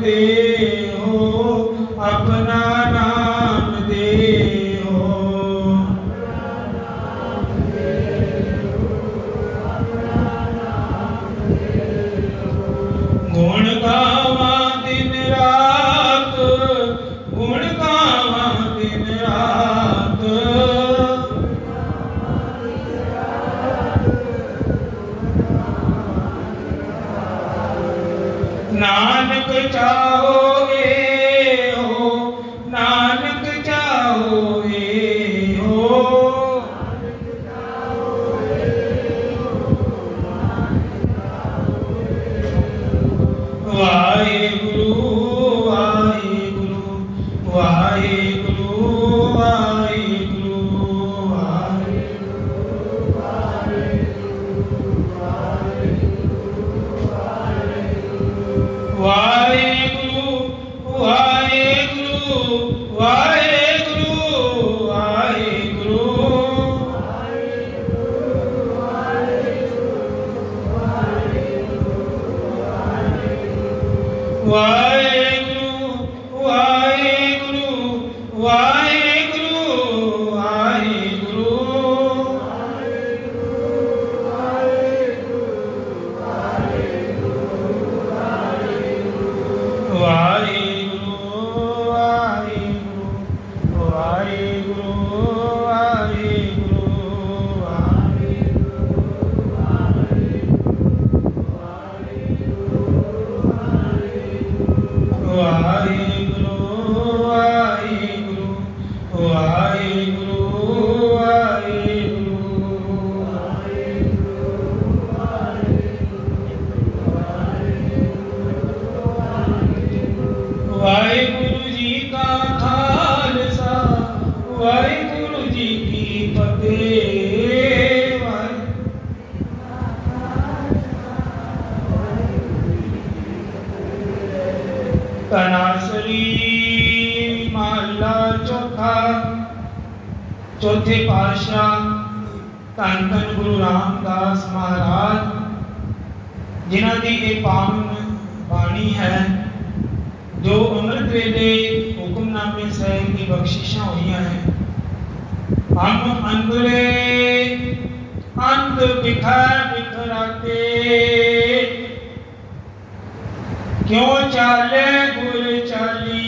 दे हो, अपना नाम दे हो। गुण गावा दिन रात, गुण गावा दिन रात। नानक चाहो ए हो, नानक चाहो ए हो। वाहेगुरु वाहेगुरु वाहेगुरु वाहेगुरु वाहेगुरु वाहेगुरु वाहेगुरु वाहेगुरु। वाहेगुरु वाहेगुरु वाहेगुरु वाहेगुरु। वाहेगुरु वाहेगुरु वाहेगुरु वाहेगुरु वाहेगुरु वाहेगुरु वाहेगुरु वाहेगुरु जी का खालसा, वाहेगुरु जी की फतेह। तनासरी महला चौथा, चौथे पातशाह धन धन गुरु रामदास महाराज जिन्हां दी ये पावन बाणी है, जो अमृत वेले हुक्मनामे साहिब की बख्शिशां हुई हैं। हम अंदरे अंत बिखर बिखराते, क्यों चाले गुर चाली।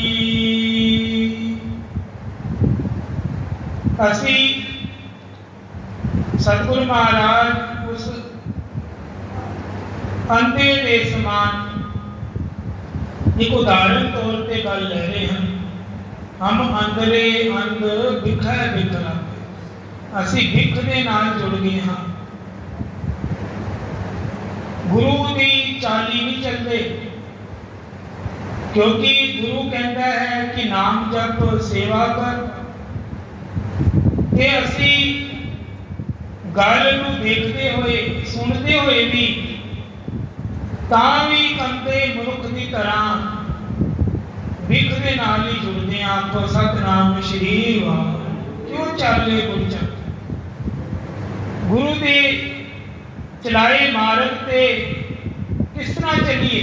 असी सतगुरु महाराज उस अंधे के समान एक उदाहरण तौर पर गल ले रहे हैं। हम अंदरे अंध बिखर बिखराते, असी भिख के नाल जुड़ गए हाँ। गुरु की चाली नहीं चलते, क्योंकि गुरु कहता है कि नाम जप सेवा कर। ते असी गल नूं देखते हुए सुनते हुए भी भी कंते मनुख की तरह भिख के नाल ही जुड़ते हैं। आखो सतनाम श्री वाहिगुरू, क्यों चाले गुरु चल। गुरु के चलाए मार्ग से किस तरह चलिए।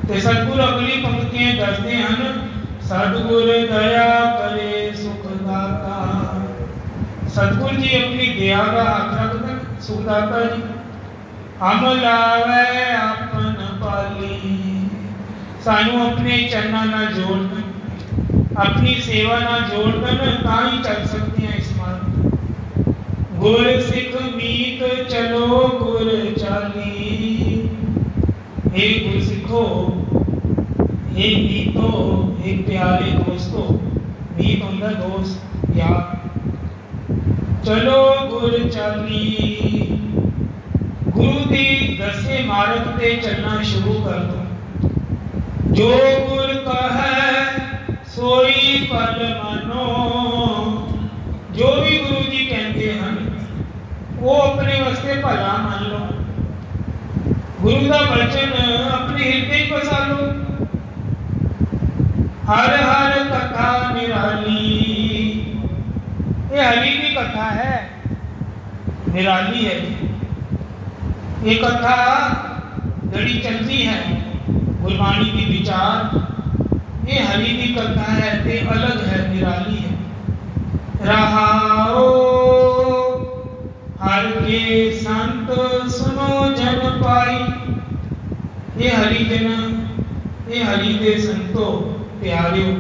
तो सतगुरु अगली पंक्तियां दसते हैं, सतगुर दया करे सुखदाता। सतगुरु जी अपनी दया का हक रखते सुखदाता जी। हम लावे अपन पाली, सानू अपने चरणों ना जोड़ दें, अपनी सेवा ना जोड़ दें, ता ही चल सकते हैं इस मार्ग। गुर सिख मीत चलो गुर चाली। हे गुर सिखो, हे मीतो, हे प्यारे दोस्तों। मीत होंदा दोस्त यार। चलो गुर चाली, गुरु की दसे मार्ग ते चलना शुरू कर दो। जो गुर कहे सोई फल मानो। जो भी गुरु जी कहते हैं वो अपने वास्ते भला मान लो। गुरु का वचन अपने हृदय बसा लो। हर हर कथा निराली, ये हरि की कथा है, निराली है। ये कथा जड़ी चलती है गुरबाणी की विचार, ये हरि की कथा है ते अलग है, निराली है। रहाओ हर के संत सुनो जन पाई, ये हरिजन, ये हरि दे संतो प्यारियो,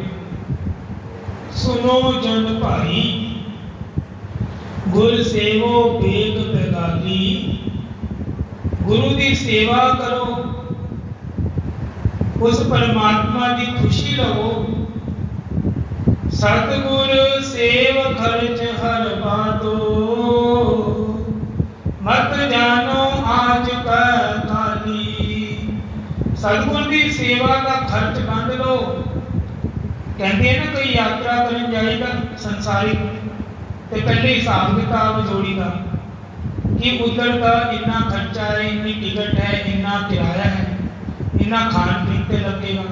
सुनो जन भाई। गुर सेवो बेग पैगाली, गुरु की सेवा करो, उस परमात्मा की खुशी लो। सतगुर सेव खर्च हर बातो, मत जानो आज का काली। सतगुर की सेवा का खर्च बंद लो। कहते हैं ना, कोई यात्रा करन जाएगा संसारिक, तो पहले हिसाब किताब जोड़ीगा कि उधर का इतना खर्चा है, इतनी टिकट है, इतना किराया है, इतना खान पीन पे लगेगा।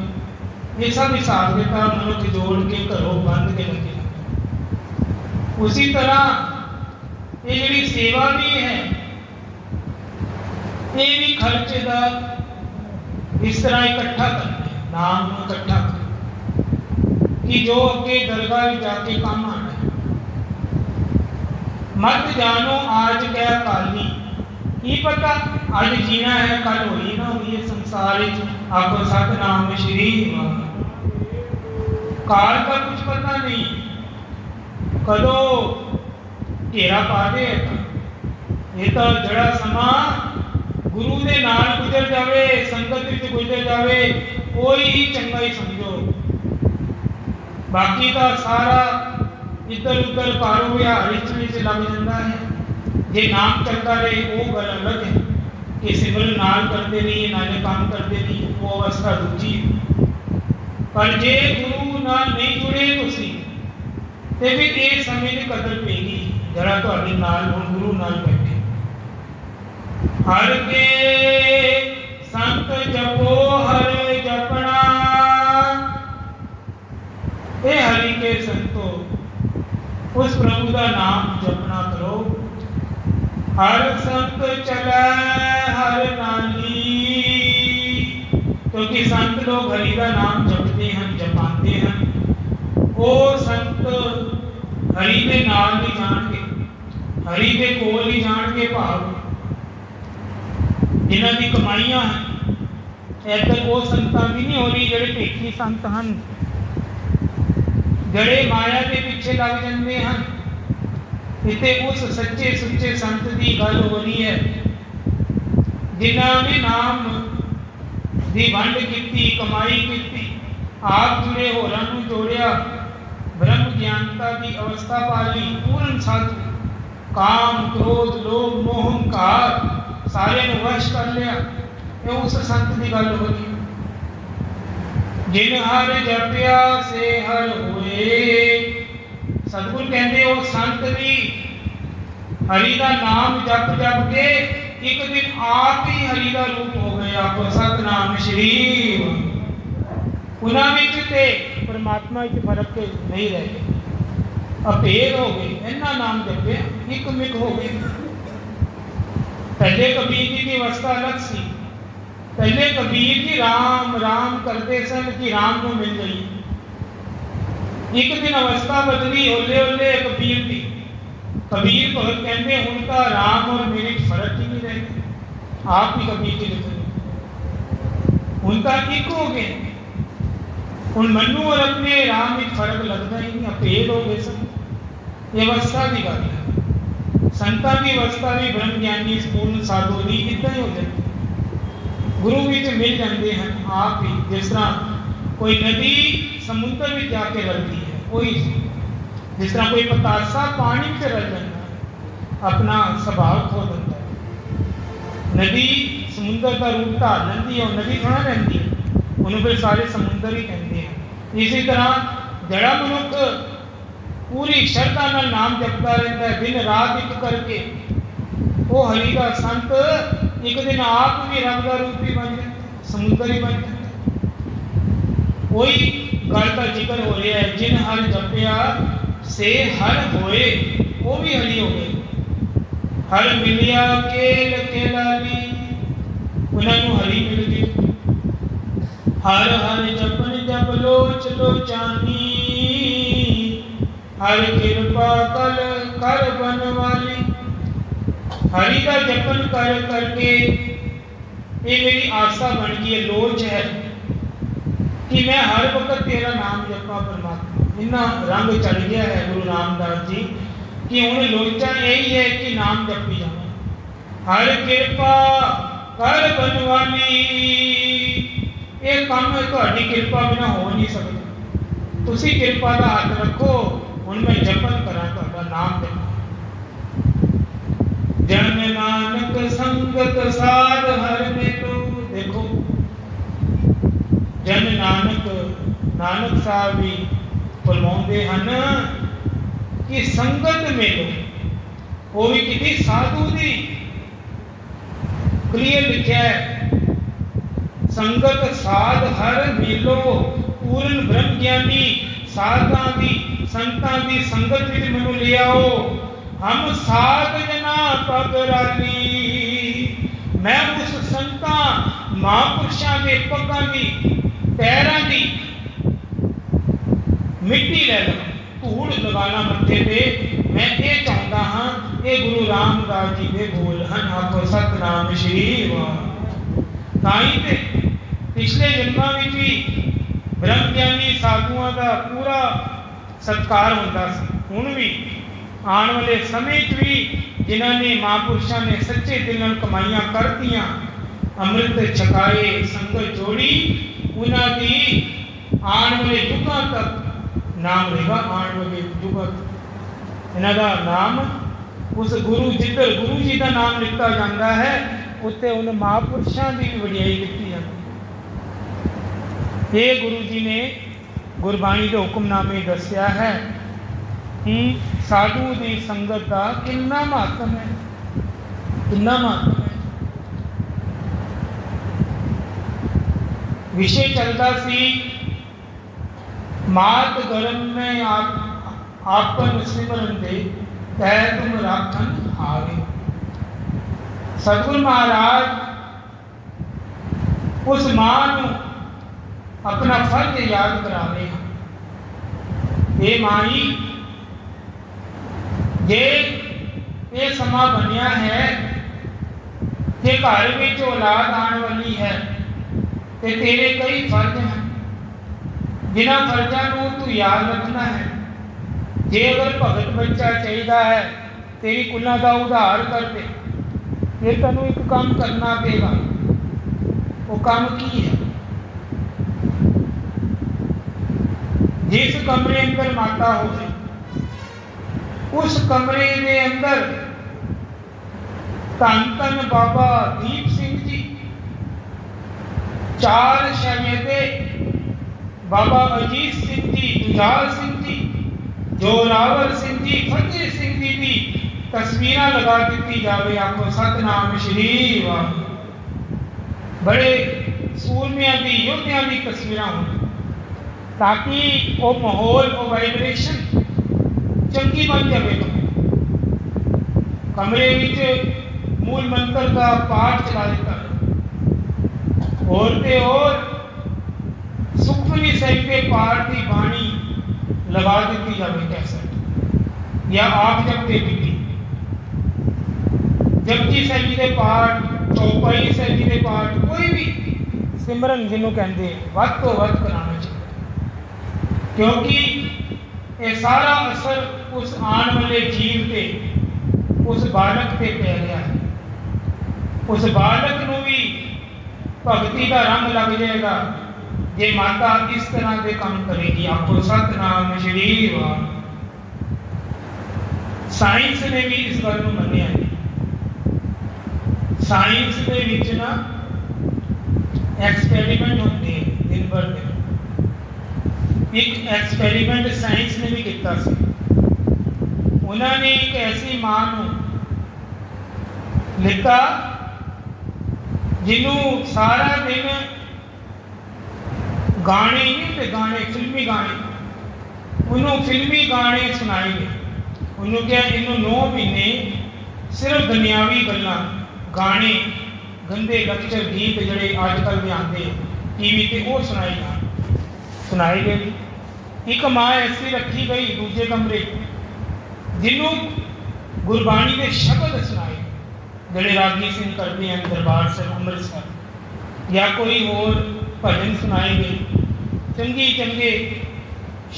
ये सब हिसाब किताब मनुख जोड़ के घरों बंद के लगेगा। उसी तरह ये जी सेवा भी है, ये भी खर्च का इस तरह इकट्ठा करना है, नाम इकट्ठा कर कि जो अगे दरगाह जाके काम आना है। मत जानो आज क्या काली, की पता आज जीना है कल हुई ना हुई है। संसार आपको सतनाम श्री काल का कुछ पता नहीं, कदों घेरा पा दे। ये तो जड़ा समा गुरु के नाल गुजर जावे, संगत विच गुजर जावे, कोई ही चंगा ही समझो। बाकी का सारा इधर उधर कारोबार विच लग जाता है। जे नाम चलता रहे वो गल अलग है कि सिमरन नाल करते नहीं, नाले काम करते नहीं, वो अवस्था दूजी। पर जे गुरु नाल नहीं जुड़े तुसी ते फिर ये समय की कदर पेगी जरा तुहाडे नाल हुण गुरु नाल बैठे। हर के संत जपो हर जपना, हे हरि के संतो उस प्रभु का नाम जपना करो। हर संत चले हर नाली, क्योंकि संत लोग हरि का नाम जपते हैं, जपाते हैं। वो संत हरि के नाल ही जान के, हरि के कोल ही जान के भाव जिन्हों की कमाइयां हैं। इधर वो संतां की नहीं हो रही जेडे भेखी संत हैं, जड़े माया के पीछे लग जाते हैं। इतने उस सच्चे सुच्चे संत की गल हो रही है जिन्होंने नाम की वंड की, कमाई की, आप जुड़े होरां नूं जोड़िया, ब्रह्म ज्ञानता की अवस्था पाली, पूर्ण साधु, काम क्रोध लोभ मोह हंकार सारे नूं वश कर लिया। ये उस संत की गल हो रही है। जिन हर जपिया से हर होए, सतगुरु कहते हो संत भी हरि का नाम जप जप के एक दिन आप ही हरि का रूप हो गए। आप सतनाम श्री उन्होंने परमात्मा विच फर्क नहीं रह गए, अभेद हो गए। इन्ना नाम जपे एक मिक हो गए। पहले कबीर जी की अवस्था अलग सी। पहले कबीर जी राम राम करते सन कि राम को मिल गई। एक दिन अवस्था बदली, ओले ओले कबीर की। कबीर भगत कहते उनका राम और मेरे फर्क ही नहीं रहे। आप ही कबीर जी लिख उनका एक हो गए। उन मनु और अपने राम में फर्क लगता ही नहीं, अभेद हो गए सब। ये अवस्था की गल है। संतां की अवस्था भी ब्रह्म ज्ञानी पूर्ण साधु की इतना ही हो जाती। गुरु भी मिल जाते हैं आप ही। जिस तरह कोई नदी समुद्र में जाके रलती है, कोई जिस तरह कोई पतासा पानी में रल जाता है, अपना स्वभाव खो देता है। नदी समुद्र का रूप धार लेंदी है, नदी थोड़ा रहती है, उन्होंने फिर सारे समुद्र ही कहते हैं। इसी तरह जड़ा मनुख पूरी श्रद्धा नाल नाम जपता रहता है दिन रात एक करके, वो हरि का संत एक दिन आप भी रब का रूप भी बन जाता, समुद्र ही बन जाता। कोई गल का जिक्र हो रहा है, जिन हर जपिया से हर होए, वो भी हरि हो गए। हर मिलिया केल केलाली, उन्होंने हरि मिल गई। हर हर जपन जप लोच लोचानी, हर कृपा कल कर बन वाली। हरि का जपन कर करके ये मेरी आस्था बन गई है, लोच है कि मैं हर वक्त तेरा नाम जपा परमात्मा। इन्ना रंग चढ़ गया है गुरु रामदास जी कि हूँ लोचा यही है कि नाम जपी जाना। हर कृपा कर बनवाली, ये काम तुहाडी कृपा बिना हो नहीं सकता। तुसी कृपा का हाथ रखो, हुण मैं जपन करा तुहाडा नाम जपा। जन नानक संगत साध हर मेलो। देखो जन नानक, नानक साहब भी फरमाउंदे हन कि संगत मेलो, वो भी किसी साधु दी। क्लियर लिखा है, संगत साध हर मेलो, पूर्ण ब्रह्म ज्ञानी साधा दी संतां दी संगत विच मैनू ले आओ। हम साध जना पगराली, मैं उस संतां महापुरुषां दे पगां दी पैरां दी मिट्टी ले लवां, धूड़ लगाना मत्थे ते। मैं ये चाहता हाँ, ये गुरु रामदास जी दे बोल हन। आखो सतनाम श्री वाहिगुरू। ताई ते पिछले जन्मां विच भी ब्रह्मज्ञानी साधुआं दा पूरा सत्कार होंदा सी। हुण भी आने वाले समय भी जिन्होंने महापुरुषों ने सच्चे दिल नाल कमाइयां करतियां, अमृत छकाए संगत जोड़ी, उन्होंने आने वाले युगों तक नाम रहेगा। आने वाले युगों तक इन्हों का नाम, उस गुरु जिधर गुरु जी का नाम लिखा जाता है उत्ते उन महापुरुषों की भी वडियाई लिखी जाती है। ये गुरु जी ने गुरबाणी के हुक्मनामे दसिया है कि साधु की संगत का कितना महत्व है, कितना महत्व है। विषय चलता सी मात गर्म में आपन सिमरन दे तै तुम राखन हारे। सतगुरु महाराज उस मां नूं अपना फर्ज याद करा रहे हैं। ये माई जे ये समा बनया है कि घर में औलाद आने वाली है, तो तेरे कई फर्ज हैं जिन्होंने फर्जा को तू याद रखना है। जे अगर भगत बच्चा चाहिए है तेरी कुलों का उधार कर दे, फिर तेन एक काम करना पेगा। वो काम की है? जिस कमरे अंदर माता हो उस कमरे के अंदर धन धन बाबा दीप सिंह जी, चार शहजादे बाबा अजीत सिंह जी, जुझार सिंह जी, जोरावर सिंह जी, फतेह सिंह जी की तस्वीर लगा दी जाए। आपको सतनाम श्री वाहिगुरू। बड़े सूरमिया की योद्धिया की तस्वीर हो, ताकि वो माहौल, वो वाइब्रेशन चंगी बन जाए। कमरे में मूल मंत्र का पाठ चला देता और सुखमनी साहिब के पाठ की बाणी लगा दी जाए कैसेट, या आप जपते भी जपजी साहिब जी के पाठ, चौपाई साहिब जी के पाठ, कोई भी सिमरन जिन्होंने कहते वध तो वध कराना चाहिए, क्योंकि ये सारा असर उस आने वाले जीव के, उस बालक पे पै गया है। उस बालक को भी भगती का रंग लग जाएगा जे माता इस तरह के काम करेगी। आपको सतनाम श्री वाहिगुरू। साइंस ने भी इस गल को मन्निया है। साइंस के विच ना एक्सपेरीमेंट होते हैं दिन भर दिन। एक एक्सपेरीमेंट साइंस ने भी किया। उन्होंने एक ऐसी मां लिखा जिन्हों सारा दिन गाने नहीं होते, गाने फिल्मी गाने, उन्होंने फिल्मी गाने सुनाए गए। उन्होंने क्या इन्हों 9 महीने सिर्फ दुनियावी गल्लां, गाने, गंदे लक्चर गीत जड़े अजकल के आते टीवी ते वो सुनाए गए। एक माँ ऐसी रखी गई दूजे कमरे जिन्हों गुरबाणी के शब्द सुनाए जिहड़े रागी सिंह करते हैं दरबार साहिब अमृतसर, या कोई होर भजन सुनाए गए, चंगे चंगे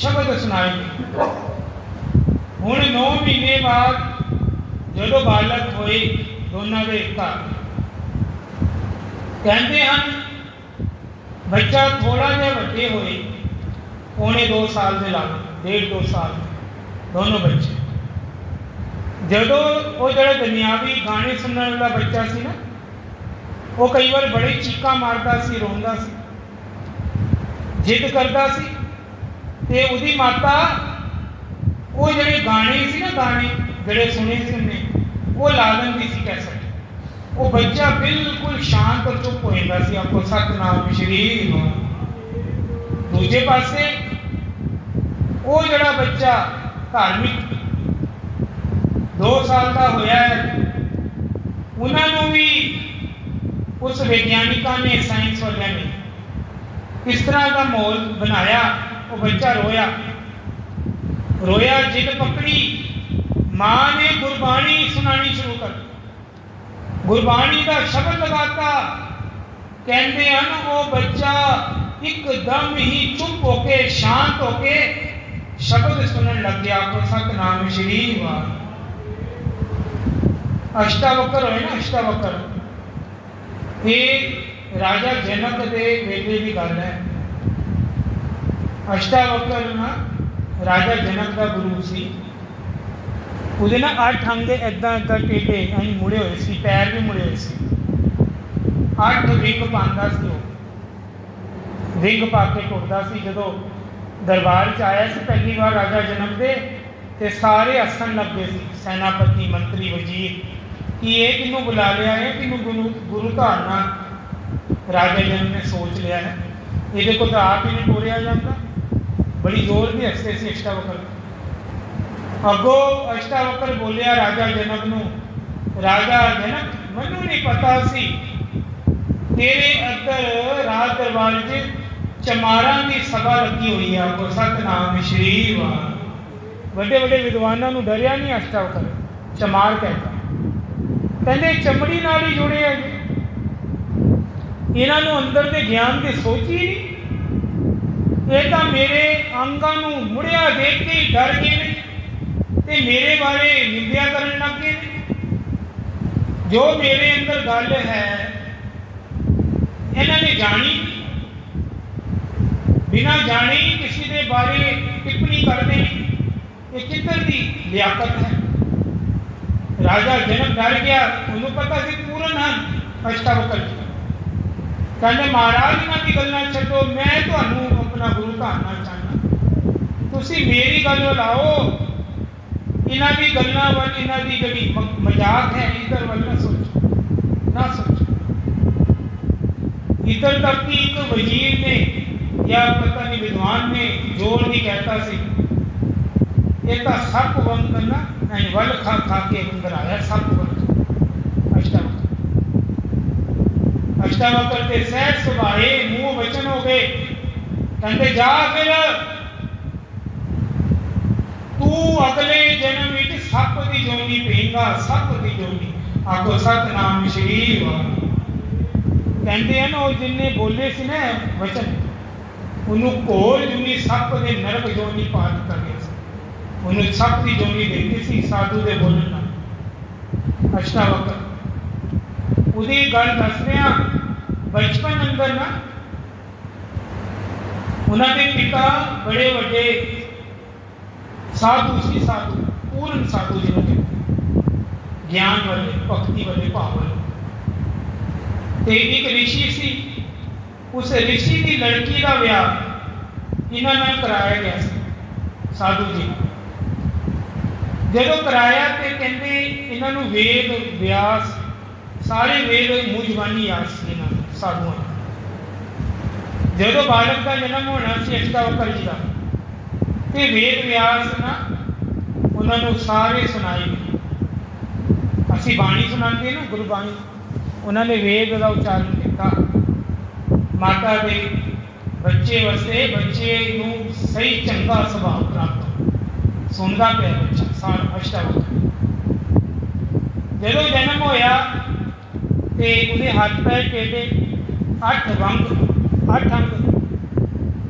शब्द सुनाए गए। हुण 9 महीने बाद जो बालक होए दोनों के घर, कहते हैं बच्चा थोड़ा जहा वड्डे होए, 1.25 साल के लग 1.5-2 साल दोनों बच्चे। जदों वो जो दुनियावी गाने सुनने वाला बच्चा सी ना, वो कई बार बड़े चीका मारता सी, रोंदा सी, जिद करता सी, ते उहदी माता वो जो गाने सी ना, गाने जोड़े सुने सुनने वो ला देंदी सी कैसेट। वो बच्चा बिल्कुल शांत और चुप हो जाता सी, आपको सतनाम श्री। दूजे पासे वो जड़ा बच्चा धार्मिक 2 साल का होया है, उन्होंने भी उस वैज्ञानिका ने साइंस वाले ने इस तरह का माहौल बनाया। वो बच्चा रोया रोया, जिद पकड़ी, माँ ने गुरबाणी सुनानी शुरू कर दी, गुरबाणी का शब्द लगाता। कहते हैं वो बच्चा एकदम ही चुप होके शांत होके शब्द सुनने लग गया। आपको सतनाम श्री वाह। अष्टावक्र होए ना, अष्टावक्र, ये राजा जनक दे वेले की गल है। अष्टावक्र ना राजा जनक का गुरु सी, उसके ना 8 अंग इदा इदा टेढ़े अं मुड़े हुए सी, पैर भी मुड़े हुए सी, 8 विंग पाता सी। विंग पा के टुरदा सी। जो दरबार च आया से पहली बार राजा जनक दे, ते सारे हसन लग गए सी, सैनापति मंत्री वजीर, कि ये किनू बुला लिया है, किनू गुरु धारना राजा जनक ने सोच लिया है, ये को तो आप ही नहीं टोरिया जाता। बड़ी जोर भी हसते सी अष्टावक्र। अगो अष्टावक्र बोलिया राजा जनक नू, राजा जनक मैनू नहीं पता सी तेरे अंदर राज दरबार च चमारा की सभा लगी हुई है। आपको सतनाम श्री वाह। बड़े बड़े विद्वानों को डरिया नहीं अष्टावक्र, चमार कहता, कहते चमड़ी नाल ही जुड़े है, इन्हों अंदर के ज्ञान की सोच ही नहीं। ये तो मेरे अंगों मुड़िया देख के ही डर गए ते मेरे बारे निंदा करने लग गए। जो मेरे अंदर गल है इन्होंने जानी, बिना जाने ही किसी के बारे टिप्पणी कर देनी, ये किधर की लियाकत है। राजा जनक डर गया, उन्होंने पता सी पूर्ण हैं अष्टावक्र जी। कहते महाराज इन्हों की गल्लां छड्डो, मैं तुहानूं अपना गुरु धारना चाहना, तुसी मेरी गल लाओ, इन्हों की गल्लां वाल, इन्हों की जिहड़ी मजाक है इधर वाल ना सोचो, ना सोचो। इधर तक कि एक वजीर ने या पता नहीं विद्वान ने जोर नहीं कहता सी, ये तो सप वांग ना वल खा खा के अंदर आया, सप वांग। अष्टावक्र के सहज सुभाए मुंह वचन हो गए। कहते जा फिर तू अगले जन्म में सप की जोनी पेगा, सप की जोनी। आपको सतनाम श्री वाह। कहते हैं ना, जिन्हें बोले से ना वचन, उन्होंने घोर जोनी सप के नरक जोनी पा दिता गया, उन्होंने सप की जोनी देती सी साधु के बोलना। अष्टावक्र उदी गल दस रहा, बचपन अंदर ना उन्होंने पिता बड़े बड़े साधु सी, साधु पूर्ण साधु जिन्होंने ज्ञान वाले भक्ति वाले भाव वाले। एक ऋषि सी, उस ऋषि की लड़की का विआह इन्होंने कराया गया साधु जी। जो कराया तो कहते इन्हों वेद व्यास सारे वेद मूँह जबानी याद से साधुआ। जो बालक का जन्म होना से अष्टावक्र जी का, तो वेद व्यास ना उन्होंने सारे सुनाए। असी बाणी सुनाते ना गुरबाणी, उन्होंने वेद का उच्चारण किया। माता के बच्चे वास्ते बच्चे नूं सही चंगा सुभाव प्राप्त सुनता पे बच्चा सार अष्टावक्र जो जन्म होया तो उहदे हाथ पैर टेढ़े 8 अंग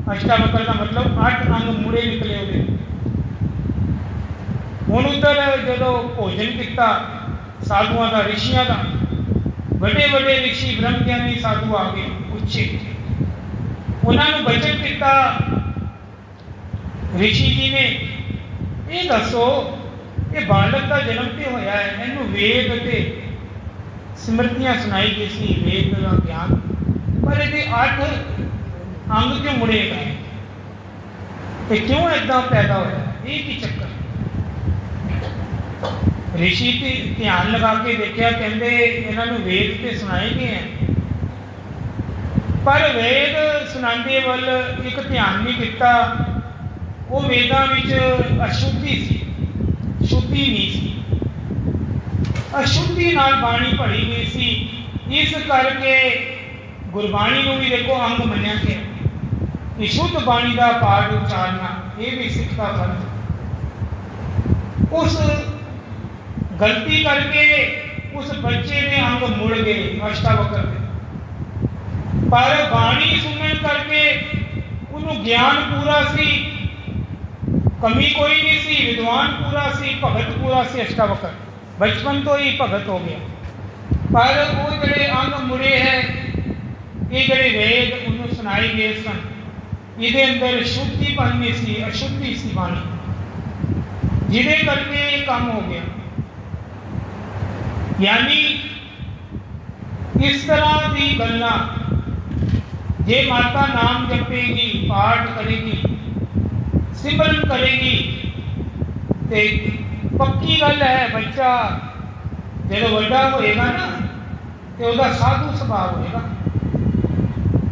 अष्टावक्र का मतलब 8 अंग मुड़े निकले उहदे हुण उधर जो भोजन किया साधुआं का ऋषियां का बड़े बड़े ऋषि ब्रह्मज्ञानी साधु आ गए उच्चे उन्होंने बचन किया ऋषि जी ने ये दसो ये बालक का जन्म तो होया है इनू वेद ते स्मृतियां सुनाई गई सी वेद का ज्ञान पर ये 8 अंग क्यों मुड़े गए तो क्यों इदा पैदा होया ये की चक्कर ऋषि ध्यान लगा के देखा कहते इन्होंने वेद तो सुनाए गए हैं पर वेद सुनाते वाल एक ध्यान नहीं किया वो वेदों में अशुद्धि सी शुद्धि नहीं सी अशुद्धि नाल बाणी पढ़ी गई सी इस करके गुरबाणी को भी देखो अंग मनिया गया कि शुद्ध बाणी का पाठ उच्चारना ये भी सिख का फर्ज उस गलती करके उस बच्चे ने अंग मुड़ गए अष्टावक्र के पर बाणी सुनने करके उन्होंने ज्ञान पूरा सी कमी कोई नहीं सी विद्वान पूरा सी भगत पूरा सी अष्टावक्र बचपन तो ही भगत हो गया पर वो जड़े अंग मुड़े है ये जड़े वेद उन्होंने सुनाए गए सन ये अंदर शुद्धि बननी सी अशुद्धि सी बाणी जिदे करके ये काम हो गया यानी इस तरह की गल्लां जे माता नाम जपेगी पाठ करेगी सिमरन करेगी तो पक्की गल है बच्चा जो बड़ा होएगा ना तो वह साधु स्वभाव होएगा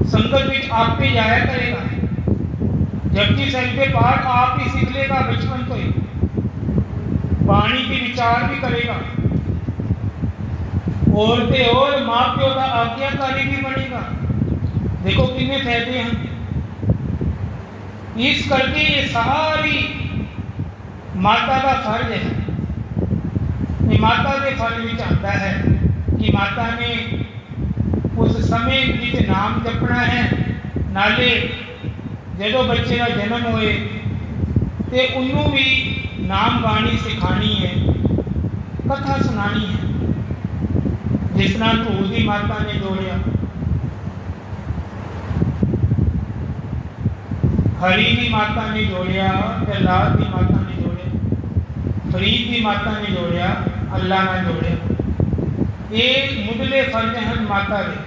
संगत में आप ही जाया करेगा जबकि साहिब के पाठ आप ही सीख लेगा बचपन तो ही वाणी के विचार भी करेगा और माँ प्यो का आज्ञाकारी भी बनेगा देखो कितने फायदे हैं इस करके ये सारी माता का फर्ज है ये माता के फर्ज में आता है कि माता ने उस समय जिस नाम जपना है नाले जो बच्चे का जन्म होए तो उन्होंने भी नाम बाणी सिखानी है कथा सुनानी है जिस नाल धूल की माता ने जोड़िया हरी की माता ने जोड़िया प्रहलाद की माता ने जोड़िया फरीद की माता ने जोड़िया अल्लाह ने जोड़िया ये मुढ़ले फर्ज हैं माता के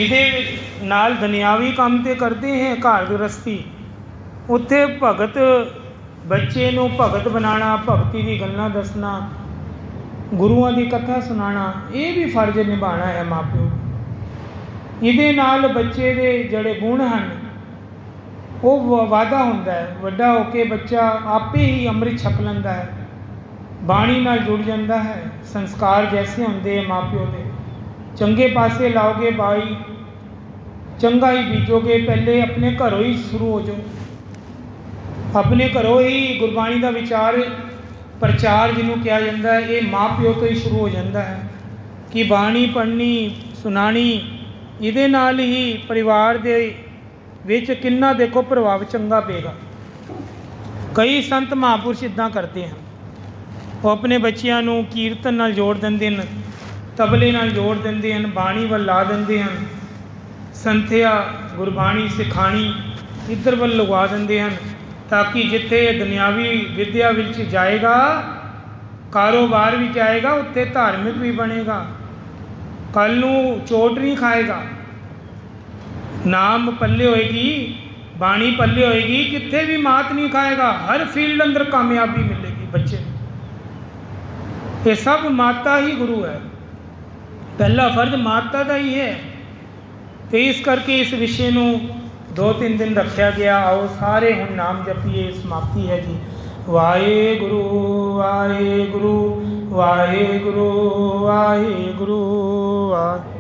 ये नाल दुनियावी काम तो करते हैं घर गृहस्थी उत्थे भगत बच्चे नूं भगत बनाना भगती की गल्लां दसना गुरुआं की कथा सुनाना ये भी फर्ज निभाना है माँ प्यो ये नाल बच्चे के जड़े गुण हैं वो वाधा होंदा है वड्डा होके बच्चा आपे ही अमृत छक लैंदा है बाणी नाल जुड़ जाता है संस्कार जैसे होंदे माँ प्यो के चंगे पासे लाओगे भाई चंगा ही बीजोगे पहले अपने घरों ही शुरू हो जाओ अपने घरों ही गुरबाणी का विचार प्रचार जिन्हों कहा जाता है ये माँ प्यो तो ही शुरू हो जाता है कि बाणी पढ़नी सुनानी ये नाल ही परिवार के विच किन्ना देखो प्रभाव चंगा पेगा कई संत महापुरुष इदा करते हैं वो अपने बच्चों को कीर्तन नाल जोड़ देंगे हैं तबले नाल जोड़ देंगे हैं बाणी वाल ला देंगे हैं संथिया गुरबाणी सिखानी इधर वाल लगा देंगे हैं ताकि जिथे दुनियावी विद्या विच जाएगा कारोबार भी जाएगा उत्थे धार्मिक भी बनेगा कल नूं चोट नहीं खाएगा नाम पल्ले होएगी बाणी पल्ले होएगी कित्थे भी मात नहीं खाएगा हर फील्ड अंदर कामयाबी मिलेगी बच्चे ये सब माता ही गुरु है पहला फर्ज माता का ही है तो इस करके इस विषय नूं 2-3 दिन रखा गया आओ सारे हुण नाम जपीए समाप्ति है जी वाहेगुरु वाहेगुरु वाहेगुरु वाहेगुरु वाहे